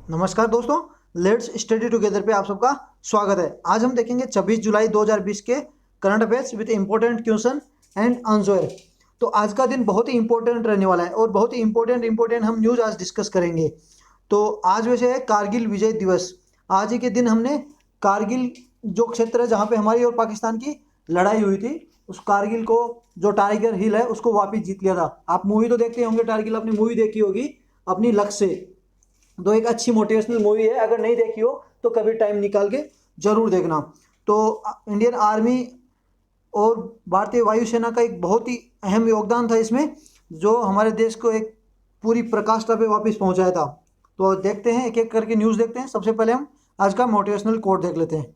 नमस्कार दोस्तों, let's study together पे आप सबका स्वागत है। आज हम देखेंगे 26 जुलाई 2020 के current affairs with important question and answer. तो आज का दिन बहुत ही इंपॉर्टेंट रहने वाला है और बहुत ही इंपॉर्टेंट हम न्यूज़ आज डिस्कस करेंगे। तो आज वैसे है कारगिल विजय दिवस। आज ही के दिन हमने कारगिल जो क्षेत्र है जहाँ पे हमारी और पाकिस्तान की लड़ाई हुई थी, उस कारगिल को जो टाइगर हिल है उसको वापस जीत लिया था। आप मूवी तो देखते होंगे, टाइगर हिल अपनी मूवी देखी होगी अपनी लक्ष्य से। तो एक अच्छी मोटिवेशनल मूवी है, अगर नहीं देखी हो तो कभी टाइम निकाल के जरूर देखना। तो इंडियन आर्मी और भारतीय वायुसेना का एक बहुत ही अहम योगदान था इसमें, जो हमारे देश को एक पूरी प्रकाष्ठा पे वापस पहुंचाया था। तो देखते हैं, एक एक करके न्यूज़ देखते हैं। सबसे पहले हम आज का मोटिवेशनल कोट देख लेते हैं।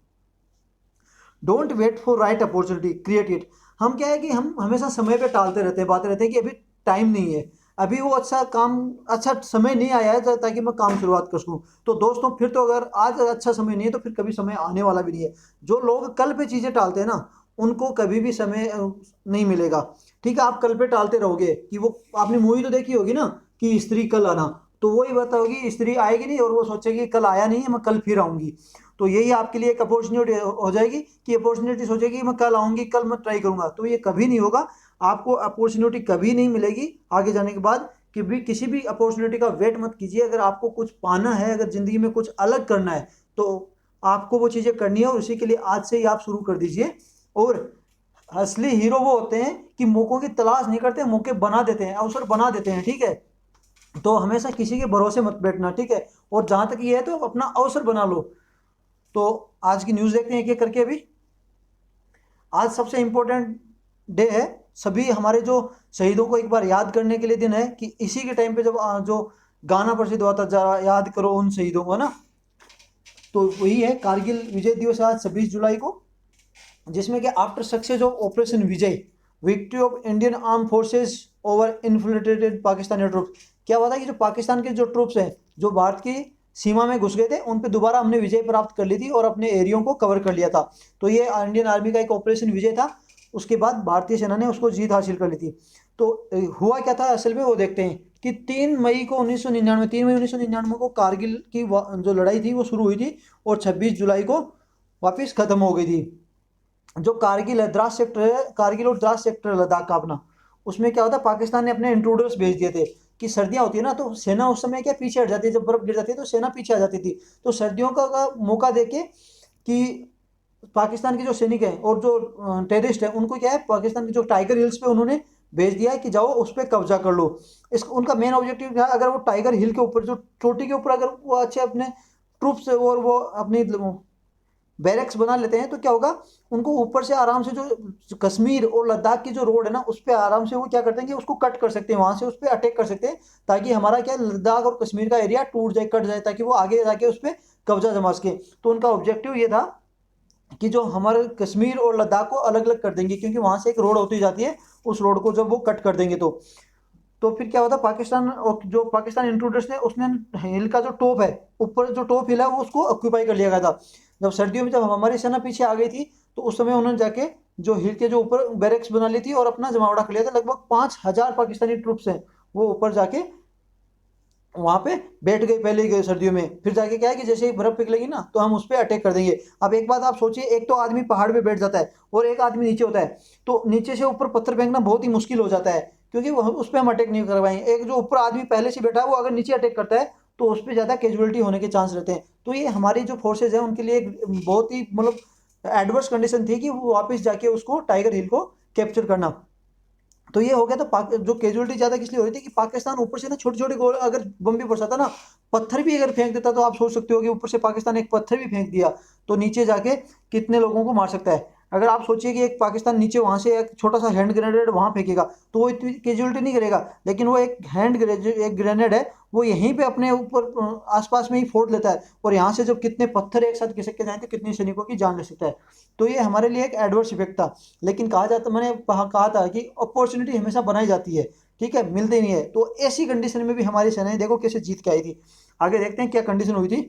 Don't wait for right opportunity, create it. हम क्या है कि हम हमेशा समय पे टालते रहते हैं, बातें रहते हैं कि अभी टाइम नहीं है, अभी वो अच्छा समय नहीं आया है ताकि मैं काम शुरुआत कर सकूँ। तो दोस्तों, फिर तो अगर आज अच्छा समय नहीं है तो फिर कभी समय आने वाला भी नहीं है। जो लोग कल पे चीज़ें टालते हैं ना, उनको कभी भी समय नहीं मिलेगा। ठीक है, आप कल पे टालते रहोगे कि वो आपने मूवी तो देखी होगी ना कि स्त्री कल आना, तो वही बात होगी, स्त्री आएगी नहीं और वो सोचेगी कल आया नहीं है, मैं कल फिर आऊंगी। तो यही आपके लिए एक अपॉर्चुनिटी हो जाएगी कि अपॉर्चुनिटी सोचेगी मैं कल आऊंगी, कल मैं ट्राई करूंगा, तो ये कभी नहीं होगा। आपको अपॉर्चुनिटी कभी नहीं मिलेगी आगे जाने के बाद। कि भी किसी भी अपॉर्चुनिटी का वेट मत कीजिए। अगर आपको कुछ पाना है, अगर ज़िंदगी में कुछ अलग करना है, तो आपको वो चीज़ें करनी है और उसी के लिए आज से ही आप शुरू कर दीजिए। और असली हीरो वो होते हैं कि मौक़ों की तलाश नहीं करते, मौके बना देते हैं, अवसर बना देते हैं। ठीक है, तो हमेशा किसी के भरोसे मत बैठना। ठीक है, और जहाँ तक ये है तो अपना अवसर बना लो। तो आज की न्यूज़ देखते हैं एक एक करके। अभी आज सबसे इम्पोर्टेंट डे है, सभी हमारे जो शहीदों को एक बार याद करने के लिए दिन है कि इसी के टाइम पे जब जो गाना प्रसिद्ध हुआ था, जरा याद करो उन शहीदों को ना, तो वही है कारगिल विजय दिवस आज 26 जुलाई को, जिसमें कि after success of operation Vijay, victory of Indian arm forces over infiltrated Pakistani troops. क्या हुआ था कि जो पाकिस्तान के जो ट्रूप्स हैं जो भारत की सीमा में घुस गए थे, उन पे दोबारा हमने विजय प्राप्त कर ली थी और अपने एरियो को कवर कर लिया था। तो ये इंडियन आर्मी का एक ऑपरेशन विजय था। उसके बाद भारतीय सेना ने उसको जीत हासिल कर ली थी। तो हुआ क्या था असल में, वो देखते हैं कि 3 मई को 1999, 3 मई 1999 को कारगिल की जो लड़ाई थी वो शुरू हुई थी और 26 जुलाई को वापस खत्म हो गई थी। जो कारगिल है, द्रास सेक्टर है, कारगिल और द्रास सेक्टर लद्दाख का अपना, उसमें क्या होता है, पाकिस्तान ने अपने इंट्रूडर्स भेज दिए थे कि सर्दियां होती है ना, तो सेना उस समय क्या पीछे हट जाती है, जब बर्फ गिर जाती है तो सेना पीछे आ जाती थी। तो सर्दियों का मौका देके कि पाकिस्तान के जो सैनिक हैं और जो टेररिस्ट हैं, उनको क्या है, पाकिस्तान के जो टाइगर हिल्स पे उन्होंने भेज दिया है कि जाओ उस पर कब्जा कर लो। इस उनका मेन ऑब्जेक्टिव था, अगर वो टाइगर हिल के ऊपर जो चोटी के ऊपर अगर वो अच्छे अपने ट्रूप्स और वो अपनी बैरक्स बना लेते हैं, तो क्या होगा, उनको ऊपर से आराम से जो कश्मीर और लद्दाख की जो रोड है ना, उस पर आराम से वो क्या करते हैं कि उसको कट कर सकते हैं, वहां से उस पर अटैक कर सकते हैं, ताकि हमारा क्या लद्दाख और कश्मीर का एरिया टूट जाए, कट जाए, ताकि वो आगे जाके उस पर कब्जा जमा सके। तो उनका ऑब्जेक्टिव ये था कि जो हमारे कश्मीर और लद्दाख को अलग अलग कर देंगे, क्योंकि वहां से एक रोड होती जाती है, उस रोड को जब वो कट कर देंगे तो फिर क्या होता, पाकिस्तान और जो पाकिस्तान इंट्रूडर्स ने उसने हिल का जो टॉप है, ऊपर जो टॉप हिल है, वो उसको ऑक्यूपाई कर लिया गया था। जब सर्दियों में जब हमारी सेना पीछे आ गई थी, तो उस समय उन्होंने जाके जो हिल के जो ऊपर बैरक्स बना ली थी और अपना जमावड़ा कर लिया था। लगभग 5,000 पाकिस्तानी ट्रूप्स हैं, वो ऊपर जाके वहां पे बैठ गए पहले ही गए सर्दियों में। फिर जाके क्या है कि जैसे ही बर्फ पिघलेगी ना, तो हम उस पर अटैक कर देंगे। अब एक बात आप सोचिए, एक तो आदमी पहाड़ पे बैठ जाता है और एक आदमी नीचे होता है, तो नीचे से ऊपर पत्थर फेंकना बहुत ही मुश्किल हो जाता है, क्योंकि वो उस पर हम अटैक नहीं कर पाएंगे। एक जो ऊपर आदमी पहले से बैठा है, वो अगर नीचे अटैक करता है तो उस पर ज़्यादा कैजुअलिटी होने के चांस रहते हैं। तो ये हमारी जो फोर्सेज है उनके लिए एक बहुत ही मतलब एडवर्स कंडीशन थी कि वो वापस जाके उसको टाइगर हिल को कैप्चर करना। तो ये हो गया। तो जो कैजुअलिटी ज्यादा किस लिए हो रही थी कि पाकिस्तान ऊपर से ना छोटे छोटे गोल अगर बम भी बरसाता ना, पत्थर भी अगर फेंक देता, तो आप सोच सकते हो कि ऊपर से पाकिस्तान एक पत्थर भी फेंक दिया तो नीचे जाके कितने लोगों को मार सकता है। अगर आप सोचिए कि एक पाकिस्तान नीचे वहां से एक छोटा सा हैंड ग्रेनेड वहां फेंकेगा, तो वो इतनी कैजुअलिटी नहीं करेगा, लेकिन वो एक ग्रेनेड है, वो यहीं पे अपने ऊपर आसपास में ही फोड़ लेता है, और यहाँ से जब कितने पत्थर एक साथ खिसक के जाए तो कितने सैनिकों की जान ले सकता है। तो ये हमारे लिए एक एडवर्स इफेक्ट था। लेकिन कहा जाता, मैंने कहा था कि अपॉर्चुनिटी हमेशा बनाई जाती है, ठीक है, मिलती नहीं है। तो ऐसी कंडीशन में भी हमारी सेनाएं देखो कैसे जीत के आई थी। आगे देखते हैं क्या कंडीशन हुई थी।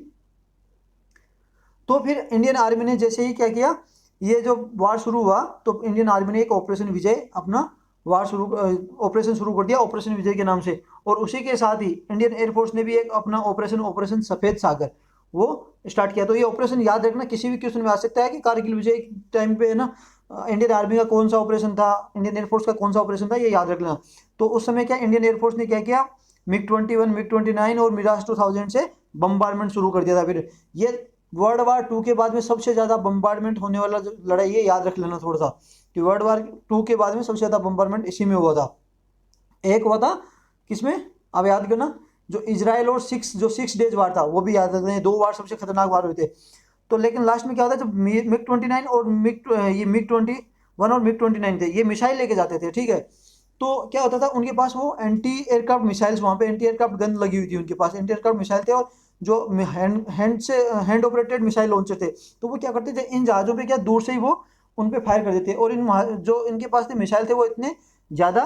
तो फिर इंडियन आर्मी ने जैसे ही क्या किया, ये जो वार शुरू हुआ, तो इंडियन आर्मी ने एक ऑपरेशन विजय अपना वार शुरू ऑपरेशन शुरू कर दिया ऑपरेशन विजय के नाम से। और उसी के साथ ही इंडियन एयरफोर्स ने भी एक अपना ऑपरेशन सफेद सागर वो स्टार्ट किया। तो ये ऑपरेशन याद रखना, किसी भी क्वेश्चन में आ सकता है कि कारगिल विजय टाइम पे है ना इंडियन आर्मी का कौन सा ऑपरेशन था, इंडियन एयरफोर्स का कौन सा ऑपरेशन था, ये याद रख लेना। तो उस समय क्या इंडियन एयरफोर्स ने क्या किया, मिग 21, मिग 29 और मिराज 2000 से बम्बारमेंट शुरू कर दिया था। फिर ये वर्ल्ड वार 2 के बाद में सबसे ज़्यादा बम्बारमेंट होने वाला जो लड़ाई है, याद रख लेना थोड़ा सा, कि वर्ल्ड वार 2 के बाद में सबसे ज़्यादा बम्बारमेंट इसी में हुआ था। एक हुआ था किसमें, आप याद करना, जो इजराइल और 6 डेज वार था, वो भी याद रखना। 2 वार सबसे खतरनाक वार हुए थे। तो लेकिन लास्ट में क्या होता है, जब मिग 29 और मिग 21 और मिग 29 थे, ये मिसाइल लेके जाते थे, ठीक है। तो क्या होता था, उनके पास वो एंटी एयरक्राफ्ट मिसाइल्स, वहाँ पे एंटी एयरक्राफ्ट गन लगी हुई थी उनके पास, एंटी एयरक्राफ्ट मिसाइल थे। और जो हैंड ऑपरेटेड मिसाइल लॉन्चर थे, तो वो क्या करते थे, इन जहाज़ों पे क्या दूर से ही वो उन पे फायर कर देते। और जो इनके पास थे मिसाइल थे, वो इतने ज़्यादा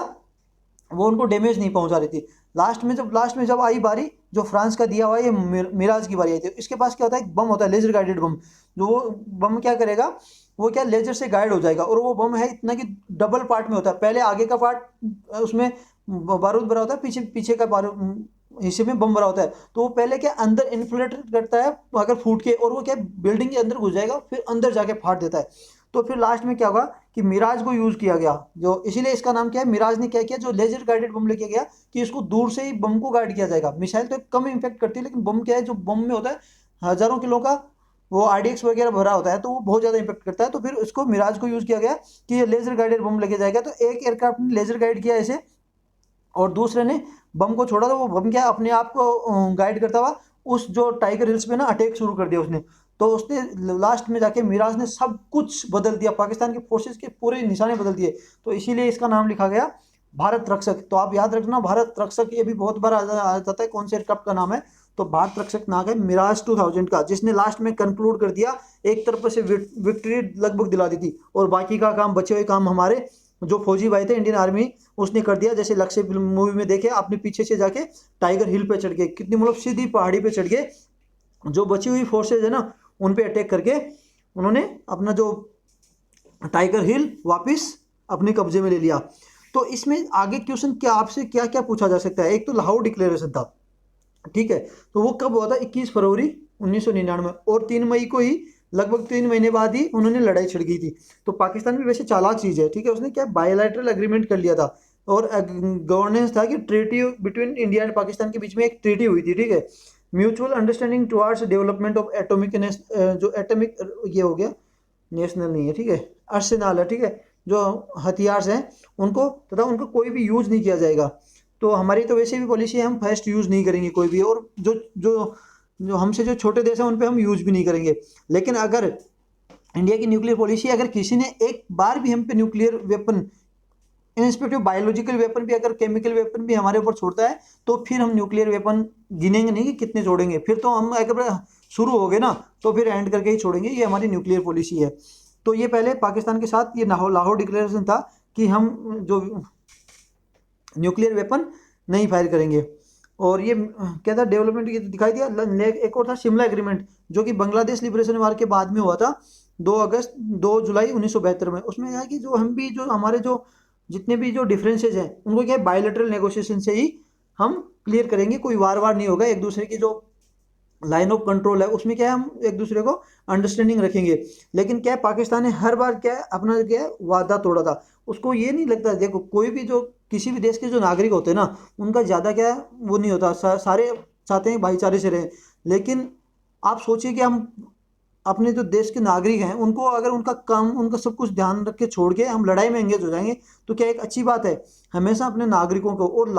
वो उनको डैमेज नहीं पहुंचा रही थी। लास्ट में जब आई बारी, जो फ्रांस का दिया हुआ ये मिराज की बारी आई थी। इसके पास क्या होता है, एक बम होता है, लेजर गाइडेड बम। जो वो बम क्या करेगा, वो क्या लेजर से गाइड हो जाएगा। और वो बम है इतना कि डबल पार्ट में होता है, पहले आगे का पार्ट उसमें बारूद भरा होता है, पीछे पीछे का बारूद हिस्से में बम भरा होता है। तो वो पहले क्या अंदर इन्फ्लेट करता है अगर फूट के, और वो क्या बिल्डिंग के अंदर घुस जाएगा, फिर अंदर जाके फाड़ देता है। तो फिर लास्ट में क्या होगा कि मिराज को यूज किया गया, जो इसीलिए इसका नाम क्या है, मिराज ने क्या किया, जो लेजर गाइडेड बम लेके गया, कि इसको दूर से ही बम को गाइड किया जाएगा। मिसाइल तो कम इम्पैक्ट करती है, लेकिन बम क्या है, जो बम में होता है हजारों किलो का वो आरडीएक्स वगैरह भरा होता है, तो वो बहुत ज्यादा इम्पैक्ट करता है। तो फिर इसको मिराज को यूज किया गया कि ये लेजर गाइडेड बम लेके जाएगा। तो एक एयरक्राफ्ट ने लेजर गाइड किया ऐसे, और दूसरे ने बम को छोड़ा, तो वो बम क्या अपने आप को गाइड करता हुआ उस जो टाइगर हिल्स पे ना अटैक शुरू कर दिया उसने। तो उसने लास्ट में जाके मिराज ने सब कुछ बदल दिया, पाकिस्तान की फोर्सेस के पूरे निशाने बदल दिए। तो इसीलिए इसका नाम लिखा गया भारत रक्षक। तो आप याद रखना, भारत रक्षक ये भी बहुत बार आ जाता है, कौन से एयरक्राफ्ट का नाम है, तो भारत रक्षक नाम है मिराज 2000 का, जिसने लास्ट में कंक्लूड कर दिया, एक तरफ से विक्ट्री लगभग दिला दी थी, और बाकी का काम, बचे हुए काम हमारे जो फौजी भाई थे इंडियन आर्मी, उसने कर दिया। जैसे लक्ष्य फिल्म मूवी में देखे आपने, पीछे से जाके टाइगर हिल पे चढ़ गए, कितनी मतलब सीधी पहाड़ी पे चढ़ गए, जो बची हुई फोर्सेज है ना उन पे अटैक करके उन्होंने अपना जो टाइगर हिल वापस अपने कब्जे में ले लिया। तो इसमें आगे क्वेश्चन क्या आपसे क्या क्या पूछा जा सकता है, एक तो लाहौर डिक्लेरेशन था, ठीक है। तो वो कब हुआ था, 21 फरवरी 1999, और 3 मई को ही, लगभग 3 महीने बाद ही उन्होंने लड़ाई छिड़ गई थी। तो पाकिस्तान भी वैसे चालाक चीज़ है, ठीक है, उसने क्या बायलैटरल एग्रीमेंट कर लिया था, और गवर्नेंस था कि treaty between India and Pakistan के बीच में एक ट्रीटी हुई थी, ठीक है, mutual understanding towards development of atomic, जो एटॉमिक ये हो गया, नेशनल नहीं है, ठीक है, अर्सेनाल है, ठीक है, जो हथियार हैं उनको, तथा उनको कोई भी यूज नहीं किया जाएगा। तो हमारी तो वैसे भी पॉलिसी है, हम फर्स्ट यूज़ नहीं करेंगे कोई भी, और जो जो जो हमसे जो छोटे देश हैं उन पे हम यूज़ भी नहीं करेंगे। लेकिन अगर इंडिया की न्यूक्लियर पॉलिसी, अगर किसी ने एक बार भी हम पे न्यूक्लियर वेपन, इंस्पेक्टिव बायोलॉजिकल वेपन भी, अगर केमिकल वेपन भी हमारे ऊपर छोड़ता है, तो फिर हम न्यूक्लियर वेपन गिनेंगे नहीं कि कितने छोड़ेंगे, फिर तो हम अगर शुरू हो गए ना, तो फिर एंड करके ही छोड़ेंगे। ये हमारी न्यूक्लियर पॉलिसी है। तो ये पहले पाकिस्तान के साथ ये लाहौर डिक्लेरेशन था कि हम जो न्यूक्लियर वेपन नहीं फायर करेंगे। और ये क्या था, डेवलपमेंट ये दिखाई दिया। एक और था शिमला एग्रीमेंट, जो कि बांग्लादेश लिबरेशन वार के बाद में हुआ था, 2 जुलाई 1972 में। उसमें क्या है कि जो हम भी, जो हमारे जो जितने भी जो डिफरेंसेज हैं, उनको क्या है बायोलेटरल नेगोशिएशन से ही हम क्लियर करेंगे, कोई वार नहीं होगा। एक दूसरे की जो लाइन ऑफ कंट्रोल है उसमें क्या है, हम एक दूसरे को अंडरस्टैंडिंग रखेंगे। लेकिन क्या है, पाकिस्तान ने हर बार क्या है अपना क्या है वादा तोड़ा था। उसको ये नहीं लगता, देखो कोई भी जो किसी भी देश के जो नागरिक होते हैं ना, उनका ज़्यादा क्या है वो नहीं होता, सारे चाहते हैं भाईचारे से रहें। लेकिन आप सोचिए कि हम अपने जो देश के नागरिक हैं उनको अगर उनका काम, उनका सब कुछ ध्यान रख के छोड़ के हम लड़ाई में एंगेज हो जाएंगे, तो क्या एक अच्छी बात है। हमेशा अपने नागरिकों को और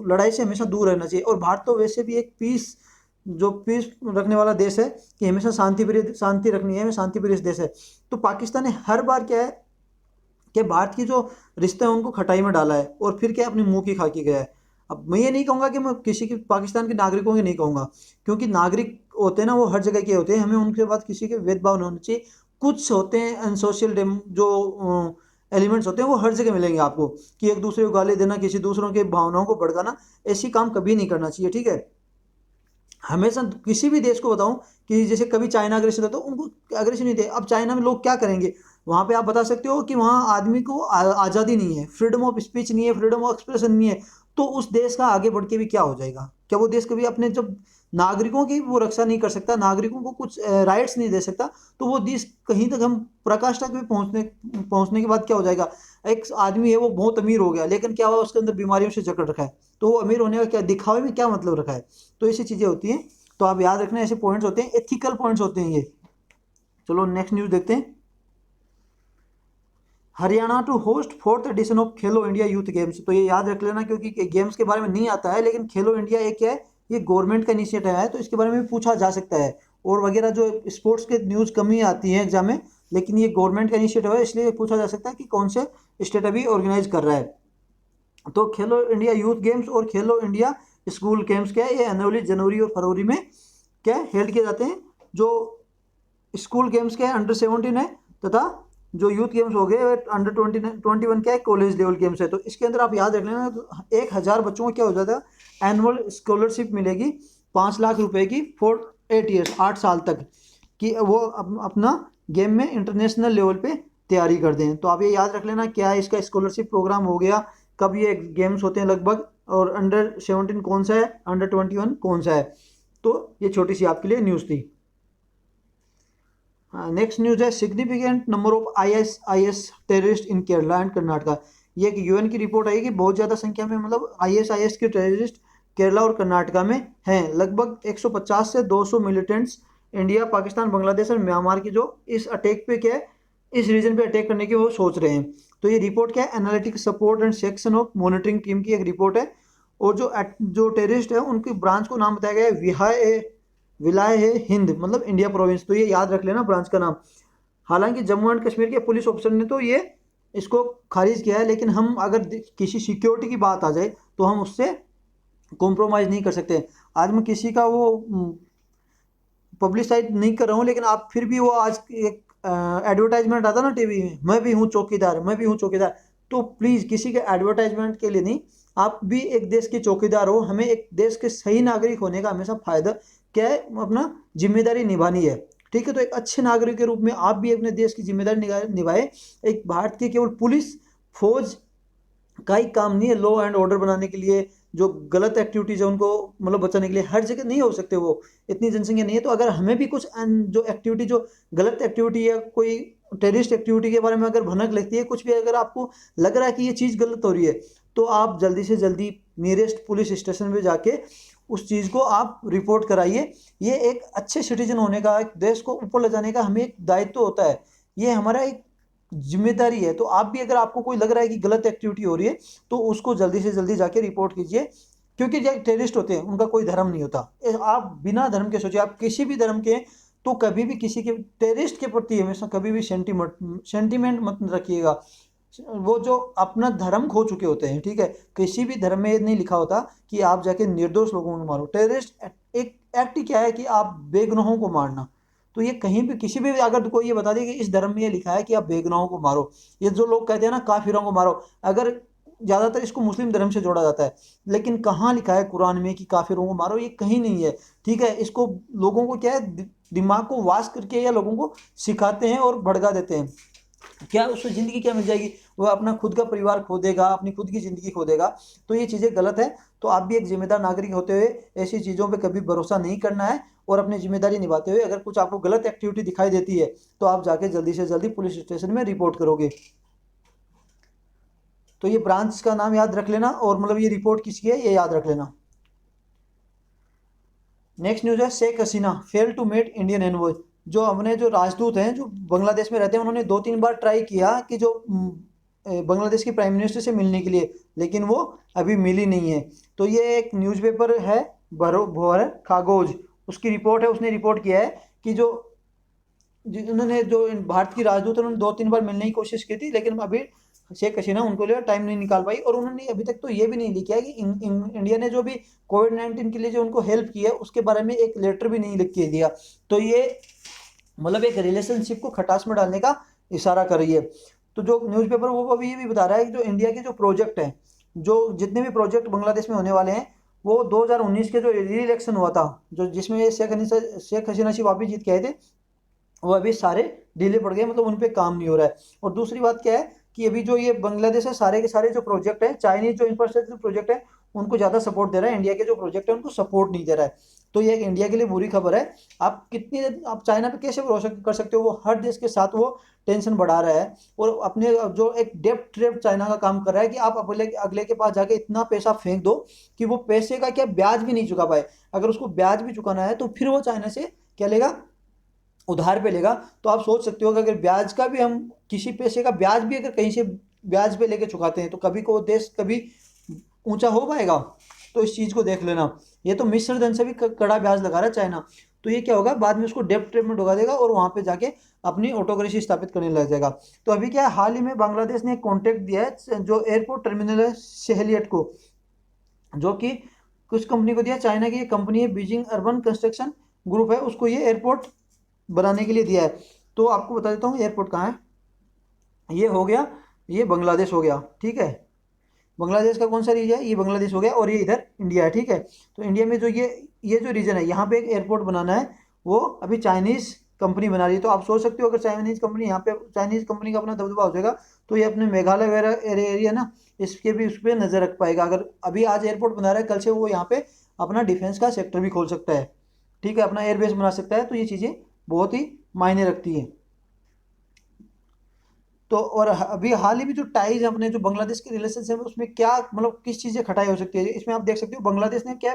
लड़ाई से हमेशा दूर रहना चाहिए। और भारत तो वैसे भी एक पीस रखने वाला देश है, कि हमेशा शांति रखनी है, हमें शांति प्रिय देश है। तो पाकिस्तान ने हर बार क्या है कि भारत की जो रिश्ते हैं उनको खटाई में डाला है, और फिर क्या अपनी मुंह की खा के गया है। अब मैं ये नहीं कहूँगा कि मैं किसी की, पाकिस्तान के नागरिकों की नहीं कहूँगा, क्योंकि नागरिक होते हैं ना वो हर जगह के होते हैं, हमें उनके बाद किसी के भेदभाव नहीं होना चाहिए। कुछ होते हैं अनसोशल जो एलिमेंट्स होते हैं वो हर जगह मिलेंगे आपको, कि एक दूसरे को गाली देना, किसी दूसरों के भावनाओं को भड़काना, ऐसी काम कभी नहीं करना चाहिए, ठीक है। हमेशा किसी भी देश को बताऊं कि जैसे कभी चाइना अग्रेसिव था, तो उनको अग्रेसिव नहीं थे। अब चाइना में लोग क्या करेंगे, वहाँ पे आप बता सकते हो कि वहाँ आदमी को आज़ादी नहीं है, फ्रीडम ऑफ स्पीच नहीं है, फ्रीडम ऑफ एक्सप्रेशन नहीं है, तो उस देश का आगे बढ़ के भी क्या हो जाएगा? क्या वो देश कभी अपने जब नागरिकों की वो रक्षा नहीं कर सकता, नागरिकों को कुछ राइट्स नहीं दे सकता, तो वो देश कहीं तक हम प्रकाश तक भी पहुँचने के बाद क्या हो जाएगा? एक आदमी है वो बहुत अमीर हो गया, लेकिन क्या हुआ उसके अंदर बीमारियों से जकड़ रखा है, तो वो अमीर होने का क्या दिखावे में क्या मतलब रखा है? तो ऐसी चीज़ें होती हैं, तो आप याद रखना ऐसे पॉइंट्स होते हैं, एथिकल पॉइंट्स होते हैं ये। चलो नेक्स्ट न्यूज़ देखते हैं। Haryana to host fourth edition of Khelo India youth games. तो ये याद रख लेना, क्योंकि गेम्स के बारे में नहीं आता है, लेकिन खेलो इंडिया एक क्या है, ये गवर्नमेंट का इनिशिएटिव है, तो इसके बारे में भी पूछा जा सकता है। और वगैरह जो स्पोर्ट्स के न्यूज़ कम ही आती है एग्जाम में, लेकिन ये गवर्नमेंट का इनिशिएटिव है, इसलिए पूछा जा सकता है कि कौन से स्टेट अभी ऑर्गेनाइज कर रहा है। तो खेलो इंडिया यूथ गेम्स और खेलो इंडिया स्कूल गेम्स क्या है, ये एनुअली जनवरी और फरवरी में क्या हेल्ड किए जाते हैं। जो स्कूल गेम्स क्या है अंडर 17 है, तथा जो यूथ गेम्स हो गए अंडर 21 क्या है कॉलेज लेवल गेम्स है। तो इसके अंदर आप याद रख लेना, तो 1,000 बच्चों को क्या हो जाता है, एनुअल स्कॉलरशिप मिलेगी 5 लाख रुपए की फॉर 8 ईयर्स, 8 साल तक, कि वो अपना गेम में इंटरनेशनल लेवल पे तैयारी कर दें। तो आप ये याद रख लेना क्या है, इसका स्कॉलरशिप प्रोग्राम हो गया, कब ये गेम्स होते हैं लगभग, और अंडर 17 कौन सा है, अंडर 21 कौन सा है। तो ये छोटी सी आपके लिए न्यूज़ थी। नेक्स्ट न्यूज़ है, significant number of ISIS terrorist in Kerala and Karnataka. ये एक UN की रिपोर्ट आई कि बहुत ज़्यादा संख्या में मतलब ISIS के टेररिस्ट केरला और कर्नाटका में हैं। लगभग 150 से 200 मिलिटेंट्स इंडिया, पाकिस्तान, बांग्लादेश और म्यांमार की जो इस अटैक पे क्या है, इस रीजन पे अटैक करने की वो सोच रहे हैं। तो ये रिपोर्ट क्या है, analytic support and section of monitoring team की एक रिपोर्ट है। और जो टेररिस्ट है उनकी ब्रांच को नाम बताया गया है विलाय है हिंद, मतलब इंडिया प्रोविंस। तो ये याद रख लेना ब्रांच का नाम। हालांकि जम्मू एंड कश्मीर के पुलिस ऑफिसर ने तो ये इसको खारिज किया है, लेकिन हम अगर किसी सिक्योरिटी की बात आ जाए तो हम उससे कॉम्प्रोमाइज़ नहीं कर सकते। आज मैं किसी का वो पब्लिसाइज नहीं कर रहा हूँ, लेकिन आप फिर भी वो आज एक एडवर्टाइजमेंट आता ना टीवी में, मैं भी हूँ चौकीदार, मैं भी हूँ चौकीदार। तो प्लीज़ किसी के एडवर्टाइजमेंट के लिए नहीं, आप भी एक देश के चौकीदार हो, हमें एक देश के सही नागरिक होने का हमेशा फायदा क्या है, अपना जिम्मेदारी निभानी है। ठीक है, तो एक अच्छे नागरिक के रूप में आप भी अपने देश की जिम्मेदारी निभाए। एक भारत की केवल पुलिस फौज का ही काम नहीं है लॉ एंड ऑर्डर बनाने के लिए, जो गलत एक्टिविटीज़ है उनको मतलब बचाने के लिए। हर जगह नहीं हो सकते, वो इतनी जनसंख्या नहीं है। तो अगर हमें भी कुछ जो एक्टिविटी, जो गलत एक्टिविटी या कोई टेररिस्ट एक्टिविटी के बारे में अगर भनक लगती है, कुछ भी अगर आपको लग रहा है कि ये चीज़ गलत हो रही है, तो आप जल्दी से जल्दी नियरेस्ट पुलिस स्टेशन पे जाके उस चीज़ को आप रिपोर्ट कराइए। ये एक अच्छे सिटीजन होने का, एक देश को ऊपर ले जाने का हमें एक दायित्व होता है, ये हमारा एक जिम्मेदारी है। तो आप भी अगर आपको कोई लग रहा है कि गलत एक्टिविटी हो रही है, तो उसको जल्दी से जल्दी जाके रिपोर्ट कीजिए। क्योंकि जो टेररिस्ट होते हैं उनका कोई धर्म नहीं होता। आप बिना धर्म के सोचिए, आप किसी भी धर्म के, तो कभी भी किसी के टेररिस्ट के प्रति हमेशा कभी भी सेंटीमेंट मत रखिएगा। वो जो अपना धर्म खो चुके होते हैं, ठीक है, किसी भी धर्म में ये नहीं लिखा होता कि आप जाके निर्दोष लोगों को मारो। टेररिस्ट एक एक्ट ही क्या है कि आप बेगुनाहों को मारना। तो ये कहीं भी किसी भी अगर कोई ये बता दे कि इस धर्म में ये लिखा है कि आप बेगुनाहों को मारो, ये जो लोग कहते हैं ना काफिरों को मारो, अगर ज़्यादातर इसको मुस्लिम धर्म से जोड़ा जाता है, लेकिन कहाँ लिखा है कुरान में कि काफिरों को मारो? ये कहीं नहीं है। ठीक है, इसको लोगों को क्या है, दिमाग को वाश करके या लोगों को सिखाते हैं और भड़का देते हैं। क्या उसको ज़िंदगी क्या मिल जाएगी? वो अपना खुद का परिवार खो देगा, अपनी खुद की ज़िंदगी खो देगा। तो ये चीज़ें गलत है। तो आप भी एक जिम्मेदार नागरिक होते हुए ऐसी चीज़ों पे कभी भरोसा नहीं करना है, और अपनी जिम्मेदारी निभाते हुए अगर कुछ आपको गलत एक्टिविटी दिखाई देती है, तो आप जाके जल्दी से जल्दी पुलिस स्टेशन में रिपोर्ट करोगे। तो ये ब्रांच का नाम याद रख लेना, और मतलब ये रिपोर्ट किसकी है ये याद रख लेना। नेक्स्ट न्यूज़ है, Sheikh Hasina fail to met Indian envoy. जो अपने जो राजदूत हैं जो बांग्लादेश में रहते हैं, उन्होंने 2-3 बार ट्राई किया कि जो बांग्लादेश के प्राइम मिनिस्टर से मिलने के लिए, लेकिन वो अभी मिली नहीं है। तो ये एक न्यूज़पेपर है भोर कागज, उसकी रिपोर्ट है, उसने रिपोर्ट किया है कि जो उन्होंने जो भारत की राजदूत है, उन्होंने 2-3 बार मिलने की कोशिश की थी, लेकिन अभी शेख हसीना उनको लिए टाइम नहीं निकाल पाई। और उन्होंने अभी तक तो ये भी नहीं लिखा है कि इंडिया ने जो भी कोविड-19 के लिए जो उनको हेल्प की है उसके बारे में एक लेटर भी नहीं लिख के दिया। तो ये मतलब एक रिलेशनशिप को खटास में डालने का इशारा कर रही है। तो जो न्यूज़पेपर वो अभी ये भी बता रहा है कि जो इंडिया के जो प्रोजेक्ट हैं, जो जितने भी प्रोजेक्ट बांग्लादेश में होने वाले हैं, वो 2019 के जो री इलेक्शन हुआ था, जो जिसमें शेख हसीना से वापिस जीत के आए थे, वो अभी सारे डिले पड़ गए, मतलब उन पे काम नहीं हो रहा है। और दूसरी बात क्या है कि अभी जो ये बांग्लादेश है, सारे के सारे जो प्रोजेक्ट है, चाइनीज जो इंफ्रास्ट्रक्चर प्रोजेक्ट है उनको ज़्यादा सपोर्ट दे रहा है, इंडिया के जो प्रोजेक्ट है उनको सपोर्ट नहीं दे रहा है। तो ये एक इंडिया के लिए बुरी खबर है। आप चाइना पे कैसे भरोसा कर सकते हो, वो हर देश के साथ वो टेंशन बढ़ा रहा है, और अपने जो एक डेप्थ ट्रैप चाइना का काम कर रहा है कि आप अगले अगले के पास जाके इतना पैसा फेंक दो कि वो पैसे का क्या ब्याज भी नहीं चुका पाए। अगर उसको ब्याज भी चुकाना है तो फिर वो चाइना से क्या लेगा, उधार पे लेगा। तो आप सोच सकते हो कि अगर ब्याज का भी हम किसी पैसे का ब्याज भी अगर कहीं से ब्याज पे लेके चुकाते हैं तो कभी को देश कभी ऊंचा हो पाएगा। तो इस चीज़ को देख लेना। ये तो मिस्र धन से भी कड़ा ब्याज लगा रहा है चाइना। तो ये क्या होगा, बाद में उसको डेप्ट ट्रैप में डुबा देगा और वहाँ पे जाके अपनी ऑटोक्रेसी स्थापित करने लग जाएगा। तो अभी क्या है, हाल ही में बांग्लादेश ने एक कॉन्ट्रैक्ट दिया है जो एयरपोर्ट टर्मिनल है शहलियट को, जो कि कुछ कंपनी को दिया, चाइना की कंपनी है बीजिंग अर्बन कंस्ट्रक्शन ग्रुप है, उसको ये एयरपोर्ट बनाने के लिए दिया है। तो आपको बता देता हूँ एयरपोर्ट कहाँ है। ये हो गया, ये बांग्लादेश हो गया, ठीक है। बांग्लादेश का कौन सा रीजन है, ये बांग्लादेश हो गया, और ये इधर इंडिया है, ठीक है। तो इंडिया में जो ये जो रीजन है, यहाँ पे एक एयरपोर्ट बनाना है, वो अभी चाइनीज़ कंपनी बना रही है। तो आप सोच सकते हो अगर चाइनीज़ कंपनी यहाँ पे, चाइनीज़ कंपनी का अपना दबदबा हो जाएगा तो ये अपने मेघालय वगैरह एरिया ना, इसके भी उस पर नज़र रख पाएगा। अगर अभी आज एयरपोर्ट बना रहा है, कल से वो यहाँ पे अपना डिफेंस का सेक्टर भी खोल सकता है, ठीक है, अपना एयरबेस बना सकता है। तो ये चीज़ें बहुत ही मायने रखती है। तो और अभी हाल ही में जो टाइज अपने जो बांग्लादेश के रिलेशन है उसमें क्या मतलब किस चीज़ से खटाई हो सकती है, इसमें आप देख सकते हो बांग्लादेश ने क्या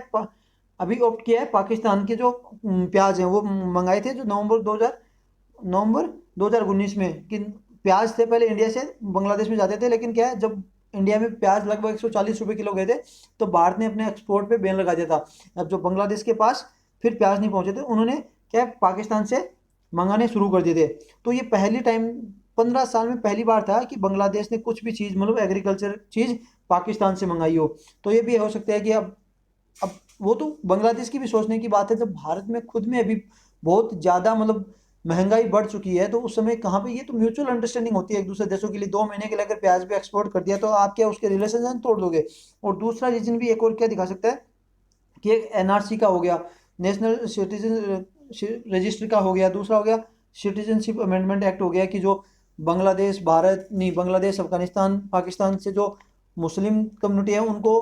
अभी ऑप्ट किया है, पाकिस्तान के जो प्याज हैं वो मंगाए थे जो नवंबर 2019 में, कि प्याज थे पहले इंडिया से बांग्लादेश में जाते थे, लेकिन क्या है जब इंडिया में प्याज लगभग 140 रुपये किलो गए थे तो भारत ने अपने एक्सपोर्ट पे बैन लगा दिया था। अब जो बांग्लादेश के पास फिर प्याज नहीं पहुंचे थे, उन्होंने क्या है, पाकिस्तान से मंगाने शुरू कर दिए थे। तो ये पहली टाइम 15 साल में पहली बार था कि बांग्लादेश ने कुछ भी चीज़ मतलब एग्रीकल्चर चीज़ पाकिस्तान से मंगाई हो। तो ये भी हो सकता है कि अब वो तो बांग्लादेश की भी सोचने की बात है, जब भारत में खुद में अभी बहुत ज़्यादा मतलब महंगाई बढ़ चुकी है तो उस समय कहाँ पे, ये तो म्यूचुअल अंडरस्टैंडिंग होती है एक दूसरे देशों के लिए। 2 महीने के लिए अगर प्याज भी एक्सपोर्ट कर दिया तो आप क्या उसके रिलेशन तोड़ दोगे। और दूसरा रीजन भी एक और क्या दिखा सकता है कि एक एनआरसी का हो गया, नेशनल सिटीजन रजिस्टर का हो गया, दूसरा हो गया सिटीजनशिप अमेंडमेंट एक्ट हो गया, कि जो बांग्लादेश भारत नहीं, बांग्लादेश अफगानिस्तान पाकिस्तान से जो मुस्लिम कम्युनिटी है उनको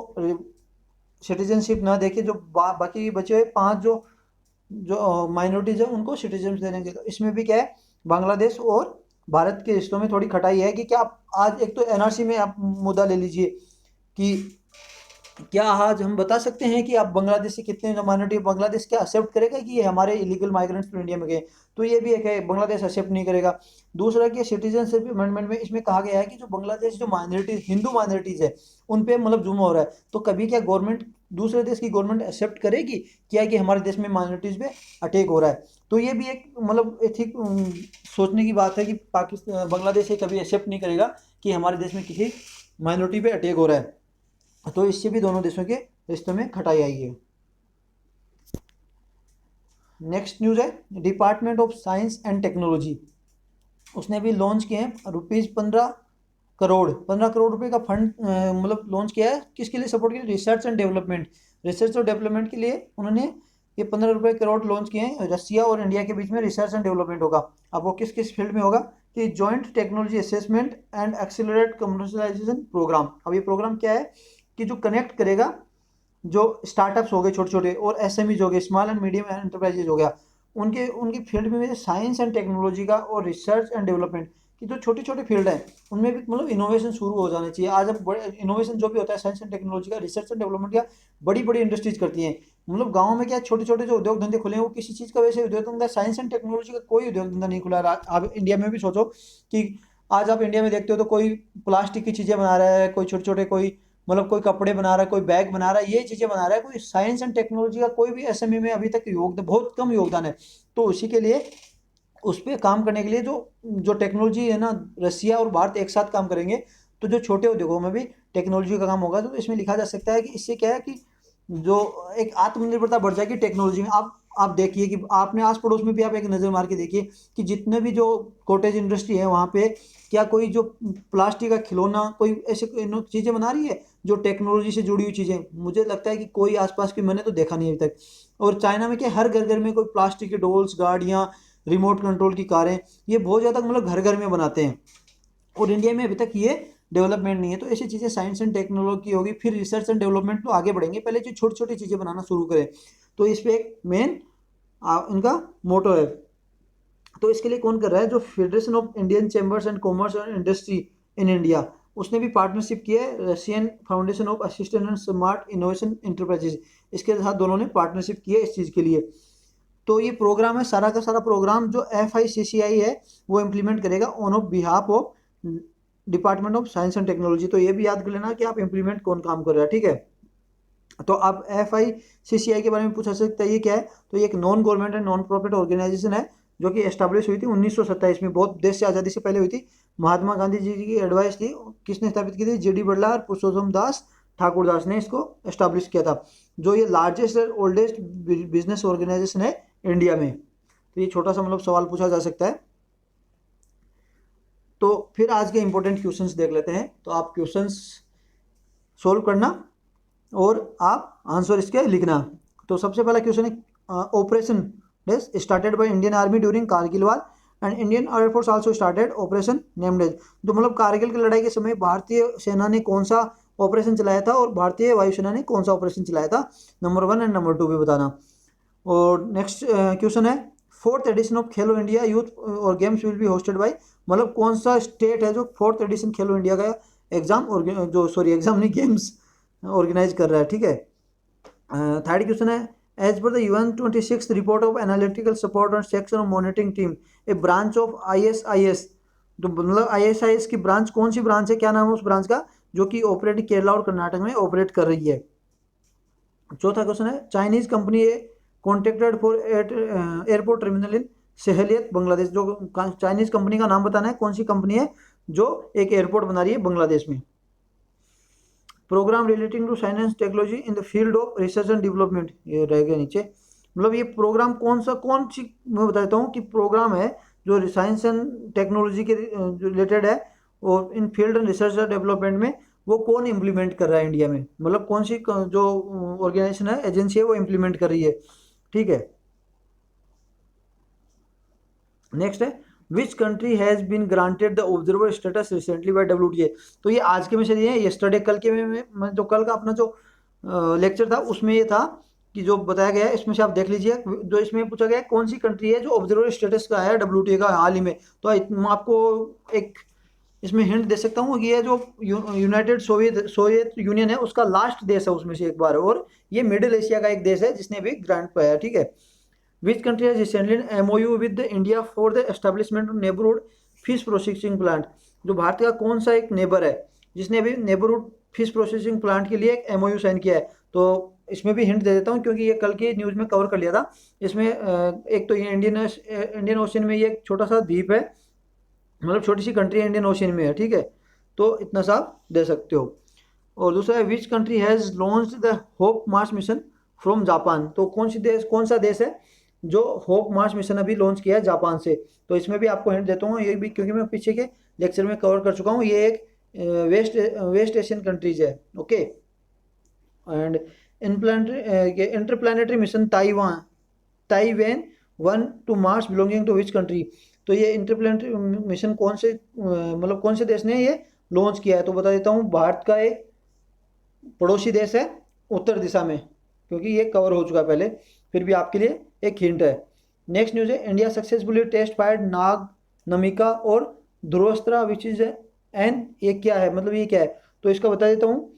सिटीजनशिप ना देके जो बाकी बचे हुए 5 जो माइनॉरिटीज है उनको सिटीजन देने के। तो इसमें भी क्या है, बांग्लादेश और भारत के रिश्तों में थोड़ी खटाई है कि क्या आप आज एक तो एनआरसी में आप मुद्दा ले लीजिए कि क्या आज हम बता सकते हैं कि आप बांग्लादेश से कितने माइनॉरिटी, बांग्लादेश क्या एक्सेप्ट करेगा कि ये हमारे इलीगल माइग्रेंट्स तो इंडिया में गए। तो ये भी एक है, बांग्लादेश एक्सेप्ट नहीं करेगा। दूसरा कि सिटीजनशिप अमेंडमेंट में इसमें कहा गया है कि जो बांग्लादेश जो माइनॉरिटीज हिंदू माइनॉरिटीज है उन पे मतलब जुल्म हो रहा है। तो कभी क्या गवर्नमेंट, दूसरे देश की गवर्नमेंट एक्सेप्ट करेगी क्या कि हमारे देश में माइनॉरिटीज पे अटैक हो रहा है। तो ये भी एक मतलब एथिक सोचने की बात है कि पाकिस्तान बांग्लादेश ये कभी एक्सेप्ट नहीं करेगा कि हमारे देश में किसी माइनॉरिटी पे अटैक हो रहा है। तो इससे भी दोनों देशों के रिश्तों में खटाई आई है। नेक्स्ट न्यूज़ है department of science and technology, उसने भी लॉन्च किए हैं रुपीज़ 15 करोड़ रुपए का फंड मतलब लॉन्च किया है, किसके लिए, सपोर्ट के लिए, रिसर्च एंड डेवलपमेंट, रिसर्च और डेवलपमेंट के लिए उन्होंने ये 15 करोड़ लॉन्च किए हैं। रसिया और इंडिया के बीच में रिसर्च एंड डेवलपमेंट होगा। अब वो किस किस फील्ड में होगा, कि joint technology assessment and accelerate commercialisation programme. अब ये प्रोग्राम क्या है कि जो कनेक्ट करेगा जो स्टार्टअप्स हो गए छोटे छोटे और एसएमईज हो गए, स्मॉल एंड मीडियम एंटरप्राइजेज हो गया, उनके उनकी फील्ड में साइंस एंड टेक्नोलॉजी का और रिसर्च एंड डेवलपमेंट की जो छोटी छोटी फील्ड है उनमें भी मतलब इनोवेशन शुरू हो जाने चाहिए। आज अब बड़े इनोवेशन जो भी होता है साइंस एंड टेक्नोलॉजी का, रिसर्च एंड डेवलपमेंट का, बड़ी बड़ी इंडस्ट्रीज करती हैं। मतलब गाँव में क्या छोटे छोटे जो उद्योग धंधे खुले हैं वो किसी चीज़ का वैसे उद्योग धंधा, साइंस एंड टेक्नोलॉजी का कोई उद्योग धंधा नहीं खुला है। आप इंडिया में भी सोचो कि आज आप इंडिया में देखते हो तो कोई प्लास्टिक की चीज़ें बना रहा है, कोई छोटे छोटे कोई मतलब कोई कपड़े बना रहा है, कोई बैग बना रहा है, ये चीज़ें बना रहा है, कोई साइंस एंड टेक्नोलॉजी का कोई भी एसएमई में अभी तक योगदान, बहुत कम योगदान है। तो उसी के लिए उस पर काम करने के लिए जो जो टेक्नोलॉजी है ना, रसिया और भारत एक साथ काम करेंगे तो जो छोटे उद्योगों में भी टेक्नोलॉजी का काम होगा। तो इसमें लिखा जा सकता है कि इससे क्या है कि जो एक आत्मनिर्भरता बढ़ जाएगी टेक्नोलॉजी में। आप देखिए कि आपने आस पड़ोस में भी आप एक नज़र मार के देखिए कि जितने भी जो कॉटेज इंडस्ट्री है वहाँ पे क्या कोई जो प्लास्टिक का खिलौना कोई ऐसे चीज़ें बना रही है जो टेक्नोलॉजी से जुड़ी हुई चीज़ें, मुझे लगता है कि कोई आसपास की मैंने तो देखा नहीं अभी तक। और चाइना में क्या हर घर घर में कोई प्लास्टिक के डोल्स, गाड़ियाँ, रिमोट कंट्रोल की कारें, ये बहुत ज़्यादा मतलब घर घर में बनाते हैं और इंडिया में अभी तक ये डेवलपमेंट नहीं है। तो ऐसी चीज़ें साइंस एंड टेक्नोलॉजी होगी, फिर रिसर्च एंड डेवलपमेंट तो आगे बढ़ेंगे, पहले जो छोटी छोटी चीज़ें बनाना शुरू करें। तो इस पर एक मेन इनका मोटो है। तो इसके लिए कौन कर रहा है, जो federation of Indian chambers and commerce and industry in India, उसने भी पार्टनरशिप की है Russian foundation of assistant and smart innovation enterprises, इसके साथ दोनों ने पार्टनरशिप की है इस चीज़ के लिए। तो ये प्रोग्राम है, सारा का सारा प्रोग्राम जो FICCI है वो इम्प्लीमेंट करेगा on off behalf of department of science and technology. तो ये भी याद कर लेना कि आप इम्प्लीमेंट कौन काम कर रहा है, ठीक है। तो आप FICCI के बारे में पूछा सकता है ये क्या है, तो ये एक non government and non profit organisation है जो कि एस्टैब्लिश हुई थी 1927 में, बहुत देश से आज़ादी से पहले हुई थी। महात्मा गांधी जी की एडवाइस थी, किसने स्थापित की थी, JD बिरला और पुरुषोत्तम दास ठाकुर दास ने इसको एस्टैब्लिश किया था। जो ये लार्जेस्ट और ओल्डेस्ट बिजनेस ऑर्गेनाइजेशन है इंडिया में। तो ये छोटा सा मतलब सवाल पूछा जा सकता है। तो फिर आज के इंपॉर्टेंट क्वेश्चंस देख लेते हैं। तो आप क्वेश्चंस सोल्व करना और आप आंसर इसके लिखना। तो सबसे पहला क्वेश्चन है operation started by Indian army during Kargil war and Indian air force also started operation named as. जो मतलब कारगिल की लड़ाई के समय भारतीय सेना ने कौन सा ऑपरेशन चलाया था और भारतीय वायुसेना ने कौन सा ऑपरेशन चलाया था, नंबर 1 एंड नंबर 2 भी बताना। और नेक्स्ट क्वेश्चन है 4th addition of Khelo India youth और games will be hosted by, मतलब कौन सा स्टेट है जो 4th एडिशन खेलो इंडिया का एग्जाम और जो एग्जाम नहीं गेम्स ऑर्गेनाइज कर रहा है, ठीक है। थर्ड क्वेश्चन है as per the UN 26th report of analytical support और section of monitoring team a branch of ISIS, तो मतलब ISIS की ब्रांच कौन सी ब्रांच है, क्या नाम है उस ब्रांच का, जो कि ऑपरेट केरला और कर्नाटक में ऑपरेट कर रही है। चौथा क्वेश्चन है Chinese company a contracted for airport terminal in Sylhet Bangladesh, जो चाइनीज कंपनी का नाम बताना है, कौन सी कंपनी है जो एक एयरपोर्ट बना रही है बांग्लादेश में। Programme relating to science and technology in the field of research and development, ये रह गया नीचे। मतलब ये प्रोग्राम कौन सी मैं बताता हूँ कि प्रोग्राम है जो साइंस एंड टेक्नोलॉजी के रिलेटेड है और in field and research and development में वो कौन इम्प्लीमेंट कर रहा है इंडिया में, मतलब कौन सी जो ऑर्गेनाइजेशन है, एजेंसी है, वो इम्प्लीमेंट कर रही है, ठीक है। नेक्स्ट है which country has been granted the observer status recently by WTA। तो ये आज के में से नहीं है, यस्टरडे कल के में जो कल का अपना जो लेक्चर था उसमें ये था कि जो बताया गया है इसमें से आप देख लीजिए। जो इसमें पूछा गया है कौन सी कंट्री है जो ऑब्जर्वर स्टेटस का है WTA का हाल ही में। तो मैं आपको एक इसमें हिंट दे सकता हूँ कि ये जो यूनाइटेड सोवियत यूनियन है उसका लास्ट देश है उसमें से एक बार, और ये मिडिल एशिया का एक देश है जिसने भी ग्रांट पाया है, ठीक है। Which country has recently MOU with India for the establishment of neighbourhood fish processing plant, जो भारत का कौन सा एक नेबर है जिसने अभी नेबरहुड फिश प्रोसेसिंग प्लांट के लिए एक MOU साइन किया है। तो इसमें भी हिंट दे देता हूँ क्योंकि ये कल की न्यूज़ में कवर कर लिया था। इसमें एक तो ये इंडियन ओशन में ये एक छोटा सा द्वीप है, मतलब छोटी सी कंट्री है, इंडियन ओशन में है, ठीक है। तो इतना सा आप दे सकते हो। और दूसरा है which country has launched the hope Mars mission from Japan, तो कौन सा देश है जो होप मार्स मिशन अभी लॉन्च किया है जापान से। तो इसमें भी आपको हिंट देता हूँ, ये भी क्योंकि मैं पीछे के लेक्चर में कवर कर चुका हूँ। ये एक वेस्ट एशियन कंट्रीज है, okay. And interplanetary mission Taiwan 1 to Mars belonging to which country, तो ये इंटरप्लानेटरी मिशन कौन से मतलब कौन से देश ने ये लॉन्च किया है। तो बता देता हूँ भारत का एक पड़ोसी देश है उत्तर दिशा में, क्योंकि ये कवर हो चुका है पहले, फिर भी आपके लिए एक हिंट है। नेक्स्ट न्यूज़ है इंडिया सक्सेसफुली टेस्ट फायर्ड नाग नमिका और ध्रुवस्त्रा विच इज एन, ये क्या है, मतलब ये क्या है। तो इसका बता देता हूँ,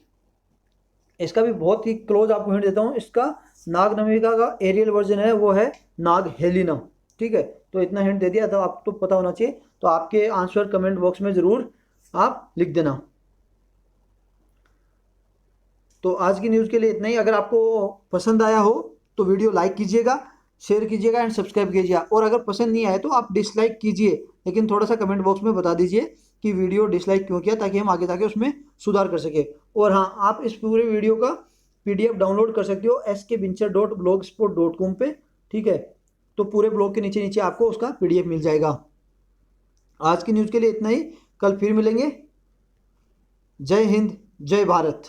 इसका भी बहुत ही क्लोज आपको हिंट देता हूँ। इसका नाग नमिका का एरियल वर्जन है वो है नाग हेलिना, ठीक है। तो इतना हिंट दे दिया, तो आपको पता होना चाहिए। तो आपके आंसर कमेंट बॉक्स में ज़रूर आप लिख देना। तो आज की न्यूज़ के लिए इतना ही। अगर आपको पसंद आया हो तो वीडियो लाइक कीजिएगा, शेयर कीजिएगा एंड सब्सक्राइब कीजिएगा। और अगर पसंद नहीं आए तो आप डिसलाइक कीजिए, लेकिन थोड़ा सा कमेंट बॉक्स में बता दीजिए कि वीडियो डिसलाइक क्यों किया, ताकि हम आगे जाके उसमें सुधार कर सके। और हाँ, आप इस पूरे वीडियो का PDF डाउनलोड कर सकते हो skvincher.blogspot.com पे, ठीक है। तो पूरे ब्लॉग के नीचे नीचे आपको उसका PDF मिल जाएगा। आज की न्यूज़ के लिए इतना ही, कल फिर मिलेंगे। जय हिंद, जय भारत।